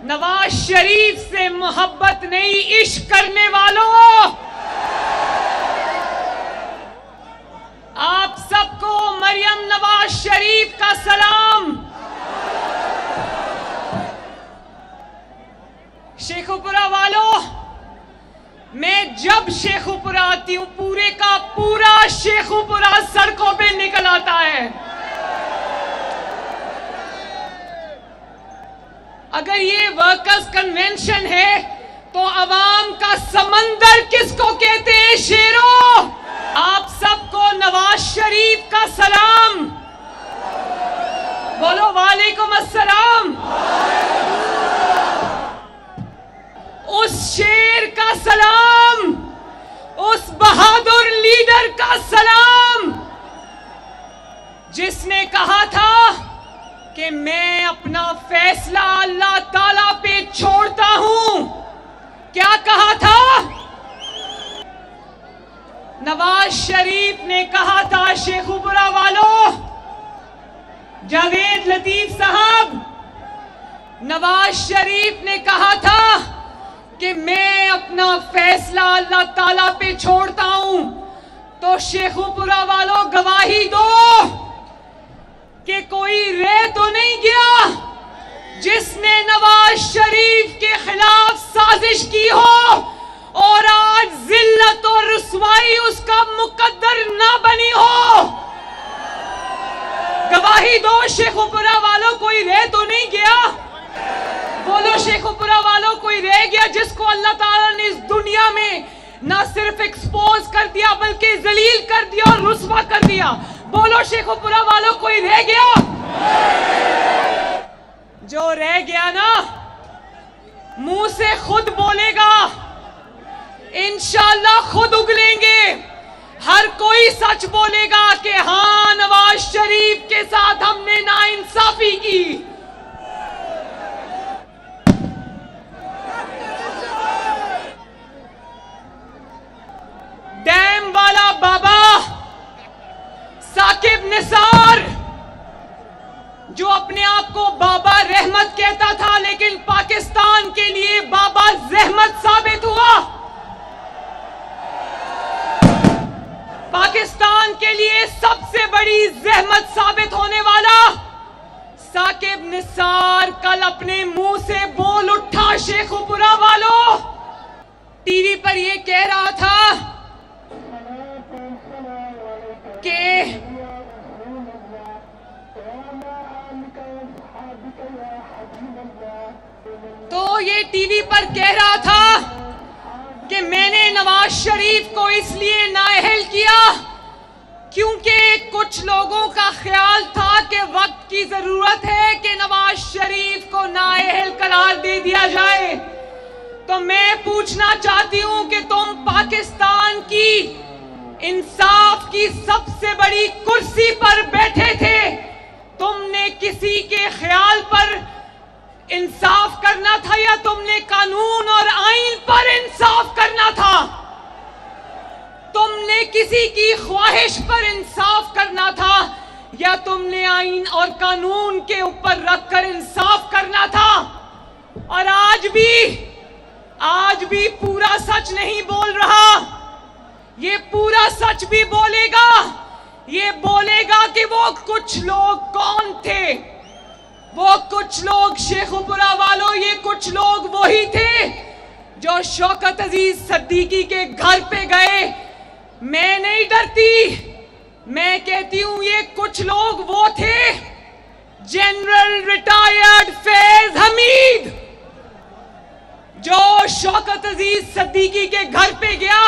नवाज शरीफ से मोहब्बत नहीं, इश्क करने वालों, आप सबको मरियम नवाज शरीफ का सलाम। शेखुपुरा वालों, मैं जब शेखुपुरा आती हूं, पूरे का पूरा शेखुपुरा सड़कों पे निकल आता है। अगर ये वर्कर्स कन्वेंशन है तो अवाम का समंदर किसको कहते हैं शेरों? आप सबको नवाज शरीफ का सलाम। बोलो वालेकुम अस्सलाम। उस शेर का सलाम, उस बहादुर लीडर का सलाम जिसने कहा था कि मैं अपना फैसला अल्लाह ताला पे छोड़ता हूं। क्या कहा था? नवाज शरीफ ने कहा था, शेखुपुरा वालों, जावेद लतीफ साहब, नवाज शरीफ ने कहा था कि मैं अपना फैसला अल्लाह ताला पे छोड़ता हूं। तो शेखुपुरा वालों गवाही दो कि कोई रह तो नहीं गया जिसने नवाज शरीफ के खिलाफ साजिश की हो और आज जिल्लत और रुसवाई उसका मुकद्दर ना बनी हो। गवाही दो शेखुपुरा वालों, कोई रह तो नहीं गया? बोलो शेखुपुरा वालों, कोई रह गया जिसको अल्लाह ताला ने इस दुनिया में ना सिर्फ एक्सपोज कर दिया बल्कि जलील कर दिया और रुसवा कर दिया? बोलो शेखुपुरा वालों, कोई रह गया? जो रह गया ना, मुंह से खुद बोलेगा, इंशाअल्लाह खुद उगलेंगे। हर कोई सच बोलेगा कि हां, नवाज शरीफ के साथ हमने नाइंसाफी की। डैम वाला बाबा साकिब निसार, जो अपने आप को बाबा रहमत कहता था, लेकिन पाकिस्तान के लिए बाबा जहमत साबित हुआ। पाकिस्तान के लिए सबसे बड़ी जहमत साबित होने वाला साकिब निसार कल अपने मुंह से बोल उठा। शेखुपुरा वालों, टीवी पर यह कह रहा था कि तो ये टीवी पर कह रहा था कि मैंने नवाज शरीफ को इसलिए नाअहल किया क्योंकि कुछ लोगों का ख्याल था कि वक्त की जरूरत है कि नवाज शरीफ को नाअहल करार दे दिया जाए। तो मैं पूछना चाहती हूं कि तुम पाकिस्तान की इंसाफ की सबसे बड़ी कुर्सी पर बैठे थे, तुमने किसी के ख्याल पर इंसाफ करना था या तुमने कानून और आईन पर इंसाफ करना था? तुमने किसी की ख्वाहिश पर इंसाफ करना था या तुमने आईन और कानून के ऊपर रखकर इंसाफ करना था? और आज भी पूरा सच नहीं बोल रहा। ये पूरा सच भी बोलेगा। ये बोलेगा कि वो कुछ लोग कौन थे। वो कुछ लोग शेखुपुरा वालों, ये कुछ लोग वही थे जो शौकत अजीज सिद्दीकी के घर पे गए। मैं नहीं डरती, मैं कहती हूं ये कुछ लोग वो थे, जनरल रिटायर्ड फैज हमीद, जो शौकत अजीज सिद्दीकी के घर पे गया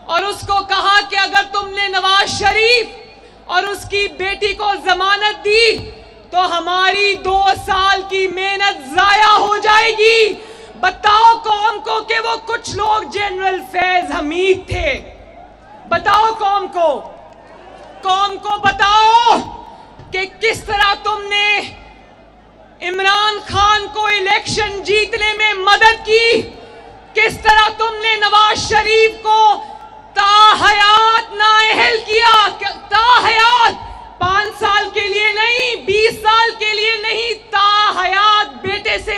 और उसको कहा कि अगर तुमने नवाज शरीफ और उसकी बेटी को जमानत दी तो हमारी 2 साल की मेहनत जाया हो जाएगी। बताओ कौम को कि वो कुछ लोग जनरल फैज हमीद थे। बताओ कौम को बताओ कि किस तरह तुमने इमरान खान को इलेक्शन जीतने में मदद की, किस तरह तुमने नवाज शरीफ को ताहयात नाअहल किया। ताहयात 5 साल के लिए नहीं, 20 साल के लिए नहीं, ताहयात बेटे से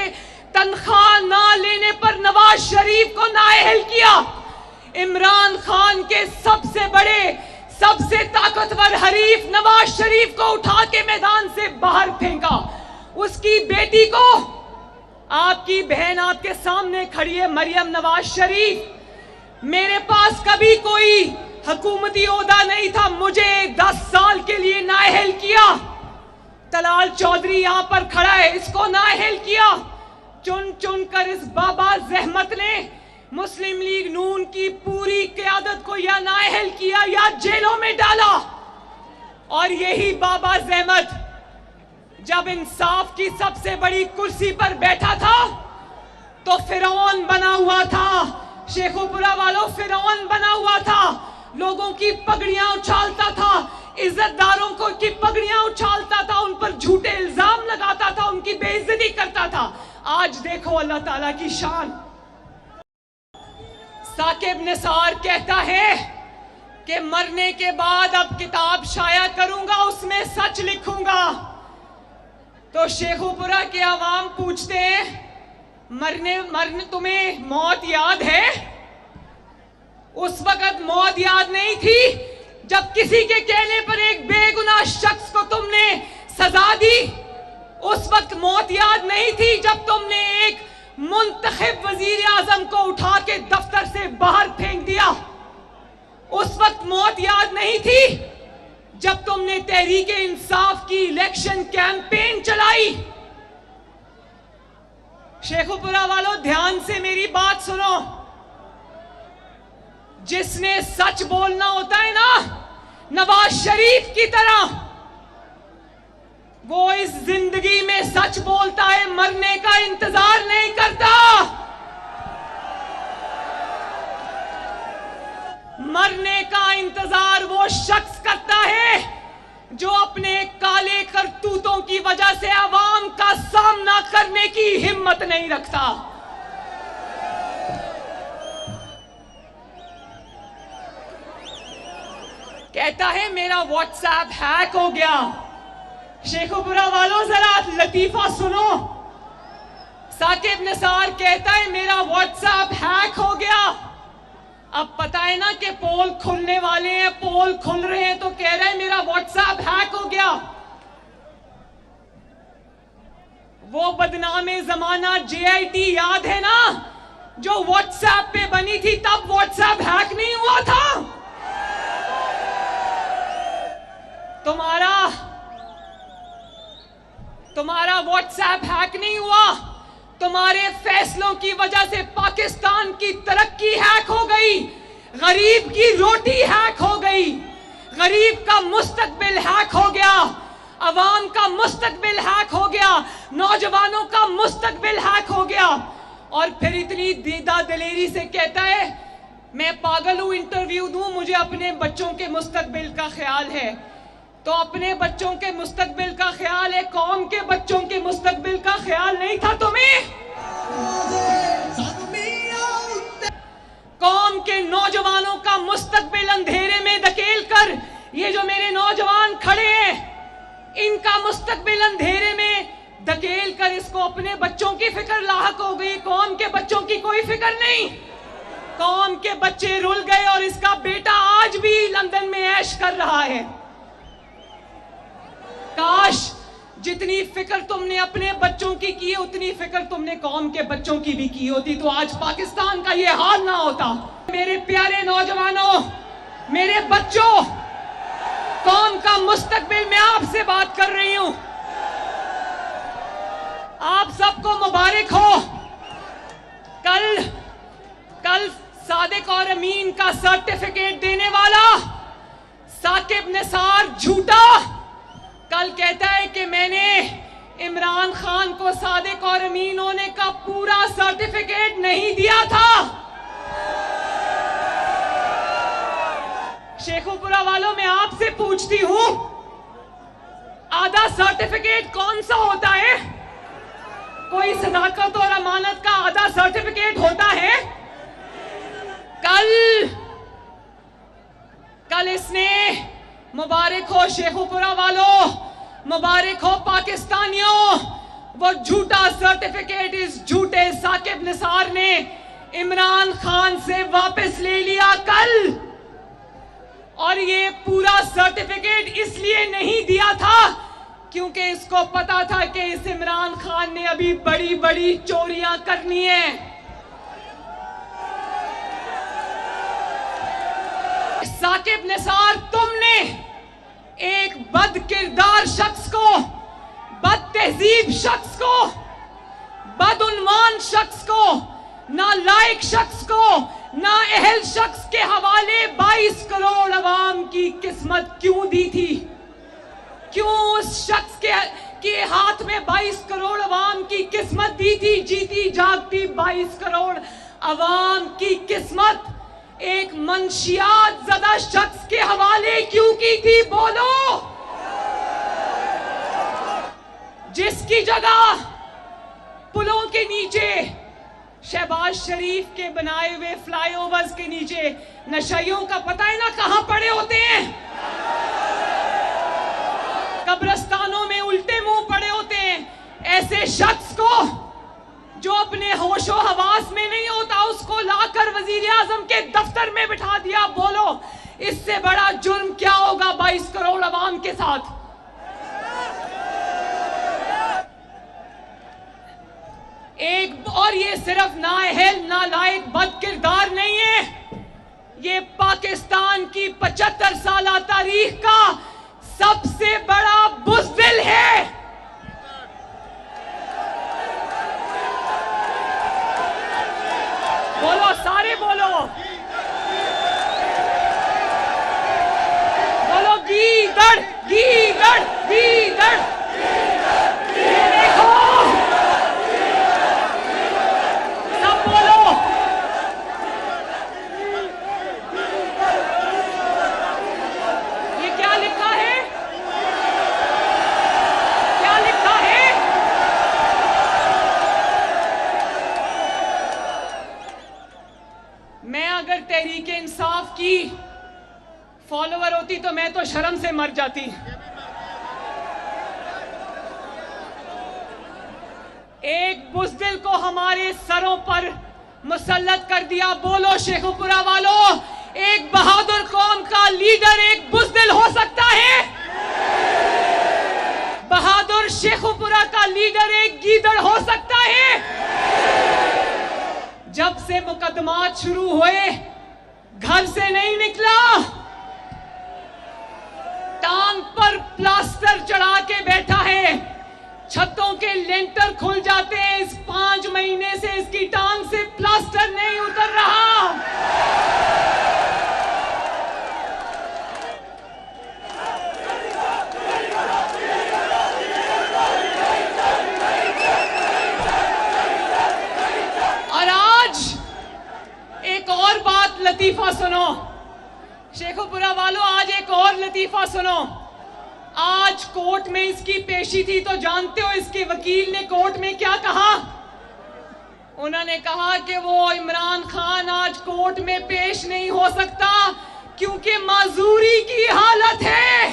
तनख्वाह ना लेने पर नवाज शरीफ को नाअहल किया, इमरान खान के सबसे बड़े सबसे ताकतवर हरीफ नवाज शरीफ को उठा के मैदान से बाहर फेंका, उसकी बेटी को, आपकी बहन आपके सामने खड़ी है मरियम नवाज शरीफ, मेरे पास कभी कोई हुकूमती ओहदा नहीं था, मुझे 10 साल के लिए नाअहल किया। तलाल चौधरी यहां पर खड़ा है, इसको नाअहल किया। चुन चुन कर इस बाबा ज़हमत ने मुस्लिम लीग नून की पूरी क़यादत को या नाअहल किया या जेलों में डाला। और यही बाबा ज़हमत जब इंसाफ की सबसे बड़ी कुर्सी पर बैठा था तो फिरौन बना हुआ था, शेखुपुरा वालों फिरौन बना हुआ था, लोगों की पगड़ियां उछालता था, इज्जतदारों को की पगड़ियां उछालता था, उन पर झूठे इल्जाम लगाता था, उनकी बेइज्जती करता था। आज देखो अल्लाह ताला की शान। साकिब निसार कहता है कि मरने के बाद अब किताब शाया करूंगा, उसमें सच लिखूंगा। तो शेखुपुरा के अवाम पूछते हैं, मरने तुम्हें मौत याद है? उस वक्त मौत याद नहीं थी जब किसी के कहने पर एक बेगुनाह शख्स को तुमने सजा दी। उस वक्त मौत याद नहीं थी जब तुमने एक मुंतखब वजीर आजम को उठा के दफ्तर से बाहर फेंक दिया। उस वक्त मौत याद नहीं थी जब तुमने तहरीक इंसाफ की इलेक्शन कैंपेन चलाई। शेखुपुरा वालों ध्यान से मेरी बात सुनो, जिसने सच बोलना होता है ना नवाज शरीफ की तरह, वो इस जिंदगी में सच बोलता है, मरने का इंतजार नहीं करता। मरने का इंतजार वो शख्स करता है जो अपने काले करतूतों की वजह से आवाम का सामना करने की हिम्मत नहीं रखता। कहता है मेरा व्हाट्सएप हैक हो गया। शेखुपुरा वालों जरा लतीफा सुनो, साकिब निसार कहता है मेरा व्हाट्सएप हैक हो गया। अब पता है ना कि पोल खुलने वाले हैं, पोल खुल रहे हैं, तो कह रहा है मेरा व्हाट्सएप हैक हो गया। वो बदनामे जमाना JIT याद है ना, जो व्हाट्सएप पे बनी थी, तब व्हाट्सएप हैक नहीं हुआ था। तुम्हारा व्हाट्सएप हैक नहीं हुआ, तुम्हारे फैसलों की वजह से पाकिस्तान की तरक्की हैक हो गई, गरीब की रोटी हैक हो गई, गरीब का मुस्तकबिल हैक हो गया, अवाम का मुस्तकबिल हैक हो गया, नौजवानों का मुस्तकबिल हैक हो गया। और फिर इतनी दीदा दिलेरी से कहता है मैं पागल हूं, इंटरव्यू दूं, मुझे अपने बच्चों के मुस्तकबिल का ख्याल है। तो अपने बच्चों के मुस्तकबिल का ख्याल है, कौम के बच्चों के मुस्तकबिल का ख्याल नहीं था तुम्हें? कौम के नौजवानों का मुस्तकबिल अंधेरे में धकेल कर, ये जो मेरे नौजवान खड़े हैं, इनका मुस्तकबिल अंधेरे में धकेल कर इसको अपने बच्चों की फिक्र लाहक हो गई, कौम के बच्चों की कोई फिक्र नहीं। कौम के बच्चे रुल गए और इसका बेटा आज भी लंदन में ऐश कर रहा है। काश जितनी फिक्र तुमने अपने बच्चों की है, उतनी फिक्र तुमने कौम के बच्चों की भी की होती, तो आज पाकिस्तान का ये हाल ना होता। मेरे प्यारे नौजवानों, मेरे बच्चों, कौम का मुस्तकबिल, मैं आपसे बात कर रही हूं। आप सबको मुबारक हो। कल सादिक और अमीन का सर्टिफिकेट देने वाला साकिब निसार झूठा कल कहता है कि मैंने इमरान खान को सादिक और अमीन होने का पूरा सर्टिफिकेट नहीं दिया था। शेखुपुरा वालों, मैं आपसे पूछती हूं, आधा सर्टिफिकेट कौन सा होता है? कोई सदाकत और अमानत का आधा सर्टिफिकेट होता है? कल इसने, मुबारक हो शेखुपुरा वालों, मुबारक हो पाकिस्तानियों, वो झूठा सर्टिफिकेट इस झूठे साकिब निसार ने इमरान खान से वापस ले लिया कल। और ये पूरा सर्टिफिकेट इसलिए नहीं दिया था क्योंकि इसको पता था कि इस इमरान खान ने अभी बड़ी बड़ी चोरियां करनी है। साकिब निसार, तुमने एक बद किरदार शख्स को, बद तहजीब शख्स को, बदउन्वान शख्स को, नालायक शख्स को, नाअहल शख्स के हवाले 22 करोड़ अवाम की किस्मत क्यों दी थी? क्यों उस शख्स के हाथ में 22 करोड़ अवाम की किस्मत दी थी? जीती जागती 22 करोड़ अवाम की किस्मत एक मंशियात ज़दा शख्स के हवाले क्यों की थी? बोलो। जिसकी जगह पुलों के नीचे, शहबाज शरीफ के बनाए हुए फ्लाईओवर्स के नीचे नशइयों का पता है ना कहां पड़े होते हैं? कब्रिस्तानों में उल्टे मुंह पड़े होते हैं। ऐसे शख्स को जो अपने होशो हवास में नहीं होता, उसको लाकर वजीर आजम के दफ्तर में बिठा दिया। बोलो, इससे बड़ा जुर्म क्या होगा 22 करोड़ अवाम के साथ? एक और ये सिर्फ नाअहल नालायक बद किरदार नहीं है, ये पाकिस्तान की 75 साल तारीख का सबसे बड़ा बुज़दिल है। बोलो, सारे बोलो, बोलो गीदड़ गीदड़ गीदड़। देखो, सब बोलो। ये क्या लिखा है? क्या लिखा है? मैं अगर तहरीक इंसाफ की फॉलोअर होती तो मैं तो शर्म से मर जाती। एक बुज़दिल को हमारे सरों पर मुसल्लत कर दिया। बोलो शेखुपुरा वालों, एक बहादुर कौम का लीडर एक बुज़दिल हो सकता है? बहादुर शेखुपुरा का लीडर एक गीदड़ हो सकता है? जब से मुकदमात शुरू हुए घर से नहीं निकला, टांग पर प्लास्टर चढ़ा के बैठा है। छतों के लेंटर खुल जाते हैं, इस 5 महीने से इसकी टांग से प्लास्टर नहीं उतर रहा। और आज एक और बात, लतीफा सुनो शेखुपुरा वालों, आज एक और लतीफा सुनो। आज कोर्ट में इसकी पेशी थी तो जानते हो इसके वकील ने कोर्ट में क्या कहा? उन्होंने कहा कि वो इमरान खान आज कोर्ट में पेश नहीं हो सकता क्योंकि माजूरी की हालत है।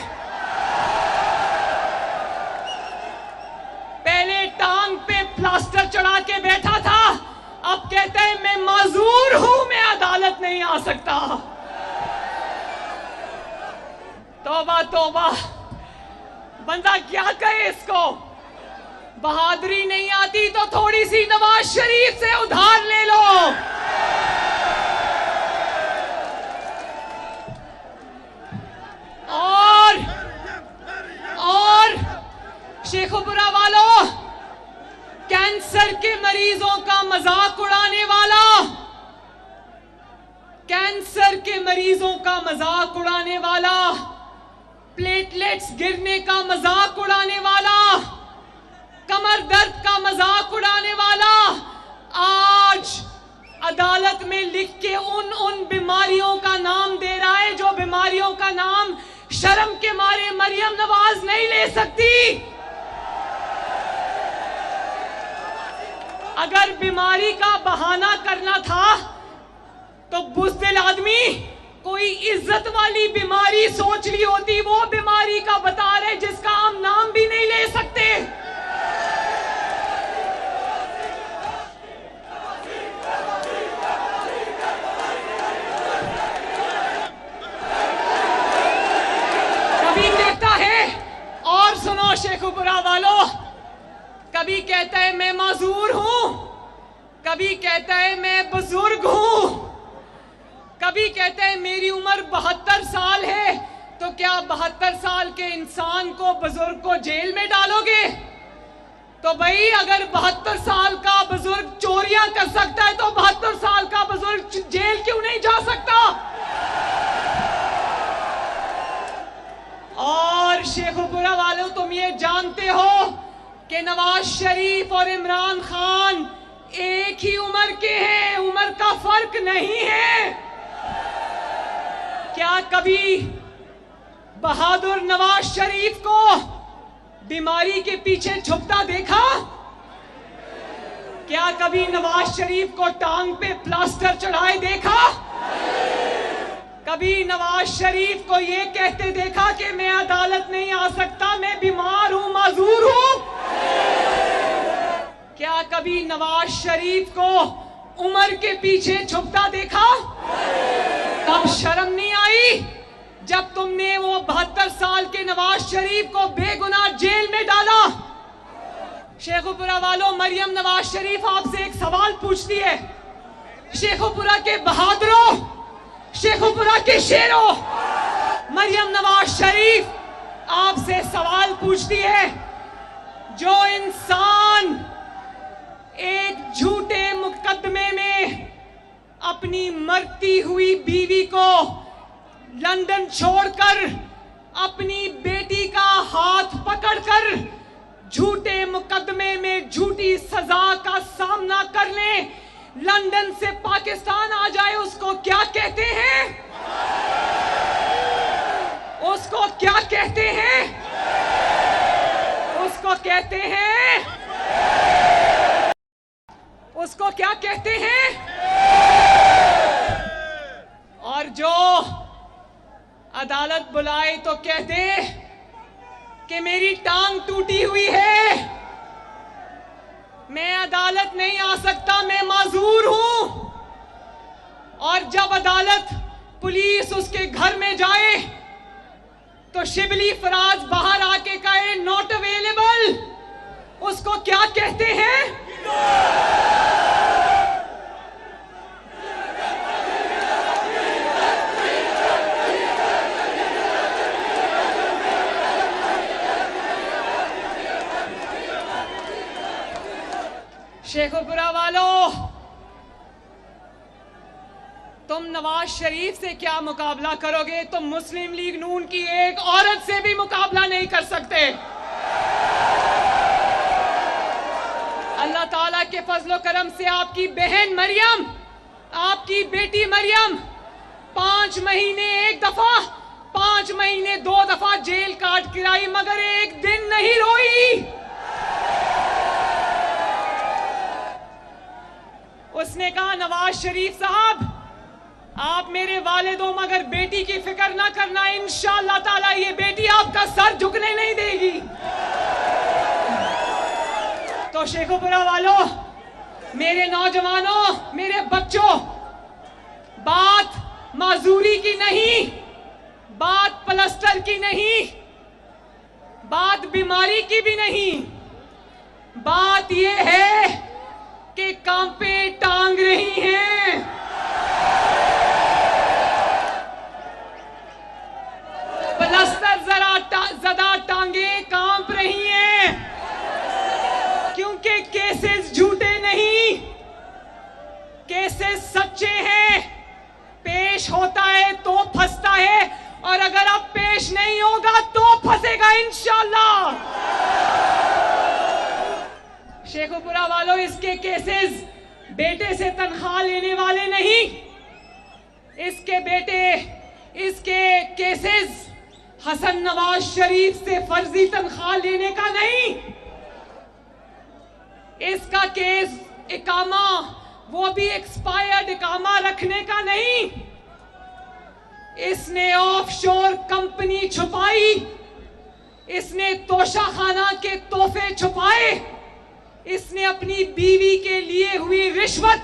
पहले टांग पे प्लास्टर चढ़ा के बैठा था, अब कहते हैं मैं माजूर हूं, मैं अदालत नहीं आ सकता। तौबा तौबा, बंदा क्या कहे इसको? बहादुरी नहीं आती तो थोड़ी सी नवाज शरीफ से उधार ले लो। और शेखुपुरा वालों, कैंसर के मरीजों का मजाक उड़ाने वाला, कैंसर के मरीजों का मजाक उड़ाने वाला, प्लेटलेट्स गिरने का मजाक उड़ाने वाला, कमर दर्द का मजाक उड़ाने वाला आज अदालत में लिख के उन बीमारियों का नाम दे रहा है जो बीमारियों का नाम शर्म के मारे मरियम नवाज नहीं ले सकती। अगर बीमारी का बहाना करना था तो बुज़दिल आदमी कोई इज्जत वाली बीमारी सोच ली होती। वो बीमारी का बता रहे जिसका हम नाम भी नहीं ले सकते। शेखुपुरा वालों, कभी कहता है मैं माजूर हूं, कभी कहता है मैं बुजुर्ग हूं, कभी कहता है मेरी उम्र 72 साल है। तो क्या 72 साल के इंसान को, बुजुर्ग को जेल में डालोगे? तो भाई अगर 72 साल का बुजुर्ग चोरियां कर सकता है तो 72 साल का बुजुर्ग जेल क्यों नहीं जा सकता? और शेखुपुरा वालों, तुम ये जानते हो कि नवाज शरीफ और इमरान खान एक ही उम्र के हैं, उम्र का फर्क नहीं है। क्या कभी बहादुर नवाज शरीफ को बीमारी के पीछे छुपता देखा? क्या कभी नवाज शरीफ को टांग पे प्लास्टर चढ़ाए देखा? कभी नवाज शरीफ को ये कहते देखा कि मैं अदालत नहीं आ सकता, मैं बीमार हूं, माजूर हूं? क्या कभी नवाज शरीफ को उम्र के पीछे छुपता देखा? तब शर्म नहीं आई जब तुमने वो 72 साल के नवाज शरीफ को बेगुनाह जेल में डाला? शेखुपुरा वालों, मरियम नवाज शरीफ आपसे एक सवाल पूछती है। शेखुपुरा के बहादुरों, शेखुपुरा के शेरों, मरियम नवाज शरीफ आपसे सवाल पूछती है। जो इंसान एक झूठे मुकदमे में अपनी मरती हुई बीवी को लंदन छोड़कर अपनी बेटी का हाथ पकड़कर झूठे मुकदमे में झूठी सजा का सामना कर ले, लंदन से पाकिस्तान आ जाए, उसको क्या कहते हैं? उसको क्या कहते हैं? उसको कहते हैं, उसको क्या कहते हैं? और जो अदालत बुलाए तो कहते कि मेरी टांग टूटी हुई है, मैं अदालत नहीं आ सकता, मैं माजूर हूं। और जब अदालत, पुलिस उसके घर में जाए तो शिबली फराज बाहर आके कहे नॉट अवेलेबल, उसको क्या कहते हैं? शेखुपुरा वालों, तुम नवाज शरीफ से क्या मुकाबला करोगे? तुम मुस्लिम लीग नून की एक औरत से भी मुकाबला नहीं कर सकते। अल्लाह ताला के फजलो करम से आपकी बहन मरियम, आपकी बेटी मरियम 5 महीने एक दफा, 5 महीने 2 दफा जेल काट किराई, मगर एक दिन नहीं रोई। उसने कहा नवाज शरीफ साहब, आप मेरे वालिद हो मगर बेटी की फिक्र ना करना, इंशाअल्लाह ताला ये बेटी आपका सर झुकने नहीं देगी। तो शेखुपुरा वालों, मेरे नौजवानों, मेरे बच्चों, बात माजूरी की नहीं, बात प्लास्टर की नहीं, बात बीमारी की भी नहीं, बात ये है कि कांपे टांग रही हैं। प्लास्टर ज़दा टांगे कांप रही हैं, क्योंकि केसेस झूठे नहीं, केसेस सच्चे हैं। पेश होता है तो फंसता है, और अगर अब पेश नहीं होगा तो फंसेगा इंशाअल्लाह। शेखुपुरा वालों, इसके केसेस बेटे से तनख्वाह लेने वाले नहीं, इसके केसेस हसन नवाज शरीफ से फर्जी तनख्वाह लेने का नहीं। इसका केस इकामा, वो भी एक्सपायर्ड इकामा रखने का नहीं। इसने ऑफशोर कंपनी छुपाई, इसने तोशाखाना के तोहफे छुपाए, इसने अपनी बीवी के लिए हुई रिश्वत,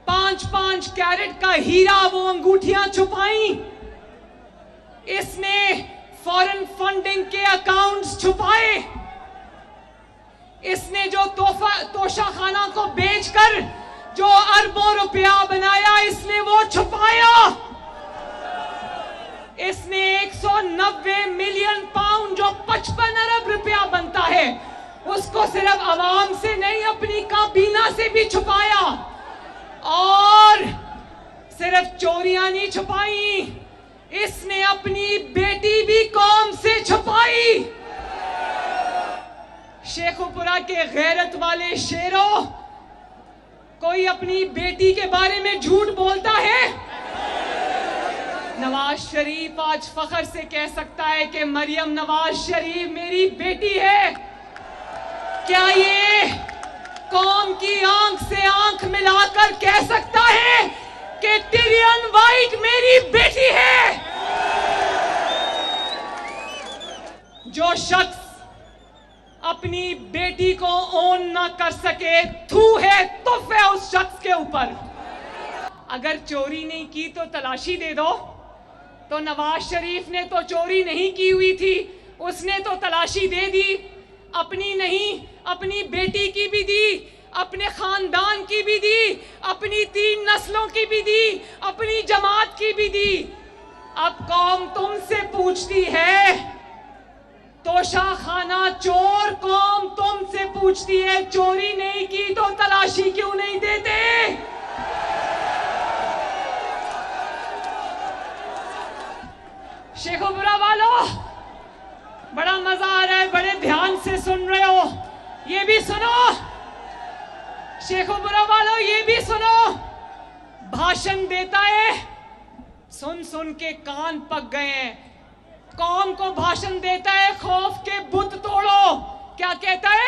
5-5 कैरेट का हीरा, वो अंगूठियां छुपाई। इसने फॉरेन फंडिंग के अकाउंट्स छुपाए, इसने जो तोशाखाना को बेचकर जो अरबों रुपया बनाया, इसने वो छुपाया। इसने 190 मिलियन पाउंड जो 55 अरब रुपया बनता है, उसको सिर्फ आवाम से नहीं अपनी काबीना से भी छुपाया। और सिर्फ चोरियां नहीं छुपाई, इसने अपनी बेटी भी कौम से छुपाई। शेखुपुरा के गैरत वाले शेरों, कोई अपनी बेटी के बारे में झूठ बोलता है? नवाज शरीफ आज फख्र से कह सकता है कि मरियम नवाज शरीफ मेरी बेटी है। क्या ये कौम की आंख से आंख मिलाकर कह सकता है कि टिरियन वाइट मेरी बेटी है? जो शख्स अपनी बेटी को ओन ना कर सके, थू है, तुफ है उस शख्स के ऊपर। अगर चोरी नहीं की तो तलाशी दे दो। तो नवाज शरीफ ने तो चोरी नहीं की हुई थी, उसने तो तलाशी दे दी। अपनी नहीं, अपनी बेटी की भी दी, अपने खानदान की भी दी, अपनी 3 नस्लों की भी दी, अपनी जमात की भी दी। अब कौम तुमसे पूछती है, तोशाखाना चोर कौम तुमसे पूछती है, चोरी नहीं की तो तलाशी क्यों नहीं देते? शेखुपुरा वालों, बड़ा मजा आ रहा है, बड़े ध्यान से सुन रहे हो। ये भी सुनो शेखुपुरा वालों, ये भी सुनो। भाषण देता है, सुन सुन के कान पक गए हैं। कौम को भाषण देता है, खौफ के बुत तोड़ो। क्या कहता है?